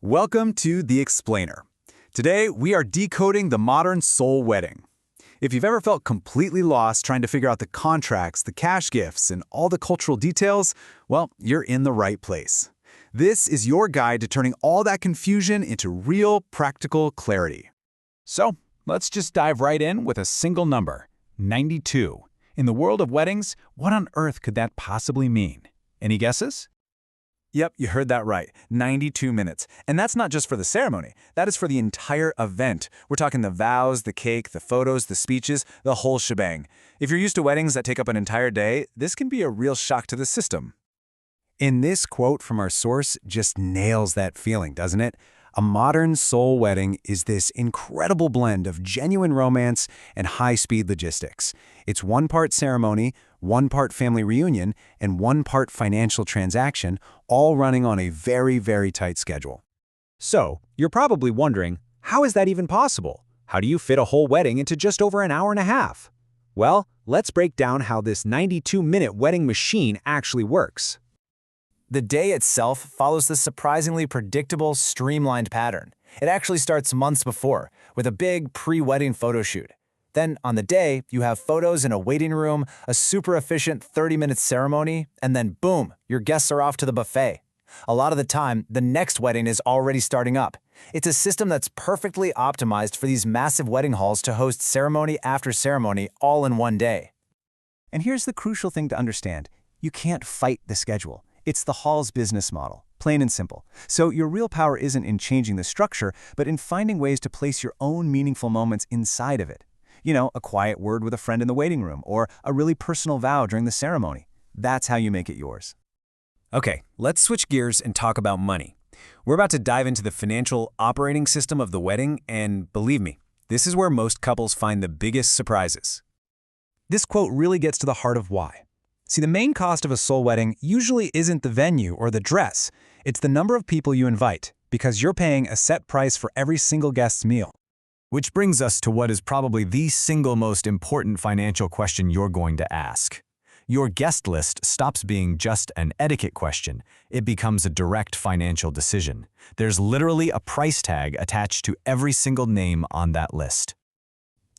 Welcome to The Explainer. Today, we are decoding the modern Seoul wedding. If you've ever felt completely lost trying to figure out the contracts, the cash gifts, and all the cultural details, well, you're in the right place. This is your guide to turning all that confusion into real, practical clarity. So, let's just dive right in with a single number, 92. In the world of weddings, what on earth could that possibly mean? Any guesses? Yep, you heard that right. 92 minutes. And that's not just for the ceremony. That is for the entire event. We're talking the vows, the cake, the photos, the speeches, the whole shebang. If you're used to weddings that take up an entire day, this can be a real shock to the system. And this quote from our source just nails that feeling, doesn't it? A modern Seoul wedding is this incredible blend of genuine romance and high-speed logistics. It's one part ceremony, one part family reunion, and one part financial transaction, all running on a very, very tight schedule. So, you're probably wondering, how is that even possible? How do you fit a whole wedding into just over an hour and a half? Well, let's break down how this 92-minute wedding machine actually works. The day itself follows this surprisingly predictable, streamlined pattern. It actually starts months before, with a big pre-wedding photo shoot. Then, on the day, you have photos in a waiting room, a super efficient 30-minute ceremony, and then boom, your guests are off to the buffet. A lot of the time, the next wedding is already starting up. It's a system that's perfectly optimized for these massive wedding halls to host ceremony after ceremony all in one day. And here's the crucial thing to understand. You can't fight the schedule. It's the hall's business model, plain and simple. So your real power isn't in changing the structure, but in finding ways to place your own meaningful moments inside of it. You know, a quiet word with a friend in the waiting room, or a really personal vow during the ceremony. That's how you make it yours. Okay, let's switch gears and talk about money. We're about to dive into the financial operating system of the wedding, and believe me, this is where most couples find the biggest surprises. This quote really gets to the heart of why. See, the main cost of a Seoul wedding usually isn't the venue or the dress. It's the number of people you invite, because you're paying a set price for every single guest's meal. Which brings us to what is probably the single most important financial question you're going to ask. Your guest list stops being just an etiquette question. It becomes a direct financial decision. There's literally a price tag attached to every single name on that list.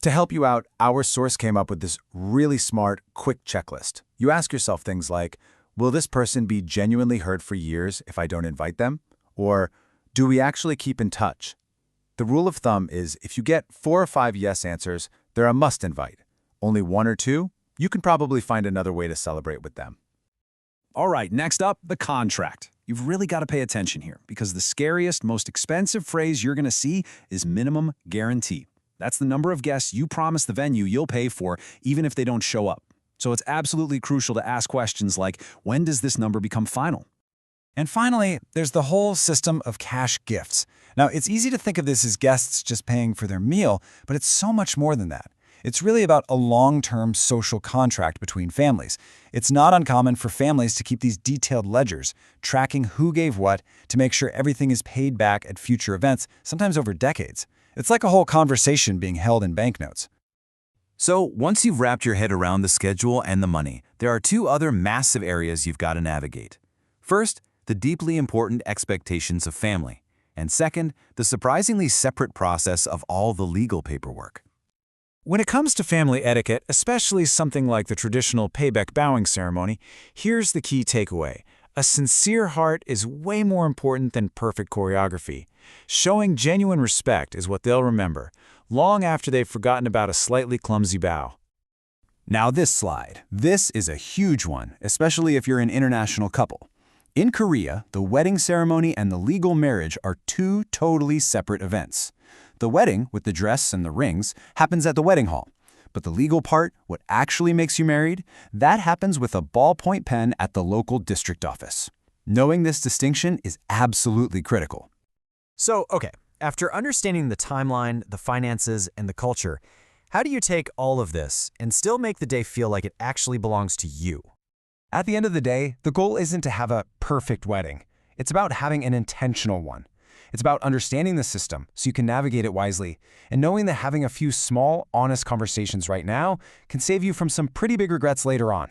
To help you out, our source came up with this really smart, quick checklist. You ask yourself things like, will this person be genuinely hurt for years if I don't invite them? Or, do we actually keep in touch? The rule of thumb is if you get 4 or 5 yes answers, they're a must invite. Only 1 or 2, you can probably find another way to celebrate with them. All right, next up, the contract. You've really got to pay attention here because the scariest, most expensive phrase you're going to see is minimum guarantee. That's the number of guests you promise the venue you'll pay for, even if they don't show up. So it's absolutely crucial to ask questions like, when does this number become final? And finally, there's the whole system of cash gifts. Now, it's easy to think of this as guests just paying for their meal, but it's so much more than that. It's really about a long-term social contract between families. It's not uncommon for families to keep these detailed ledgers, tracking who gave what to make sure everything is paid back at future events, sometimes over decades. It's like a whole conversation being held in banknotes. So, once you've wrapped your head around the schedule and the money, there are 2 other massive areas you've got to navigate. First, the deeply important expectations of family. And second, the surprisingly separate process of all the legal paperwork. When it comes to family etiquette, especially something like the traditional payback bowing ceremony, here's the key takeaway. A sincere heart is way more important than perfect choreography. Showing genuine respect is what they'll remember, long after they've forgotten about a slightly clumsy bow. Now this slide. This is a huge one, especially if you're an international couple. In Korea, the wedding ceremony and the legal marriage are 2 totally separate events. The wedding, with the dress and the rings, happens at the wedding hall. But the legal part, what actually makes you married, that happens with a ballpoint pen at the local district office. Knowing this distinction is absolutely critical. So, okay, after understanding the timeline, the finances, and the culture, how do you take all of this and still make the day feel like it actually belongs to you? At the end of the day, the goal isn't to have a perfect wedding. It's about having an intentional one. It's about understanding the system so you can navigate it wisely, and knowing that having a few small, honest conversations right now can save you from some pretty big regrets later on.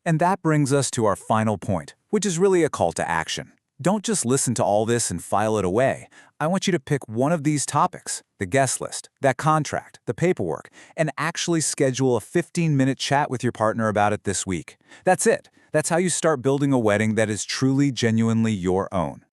And that brings us to our final point, which is really a call to action. Don't just listen to all this and file it away. I want you to pick one of these topics, the guest list, that contract, the paperwork, and actually schedule a 15-minute chat with your partner about it this week. That's it. That's how you start building a wedding that is truly, genuinely your own.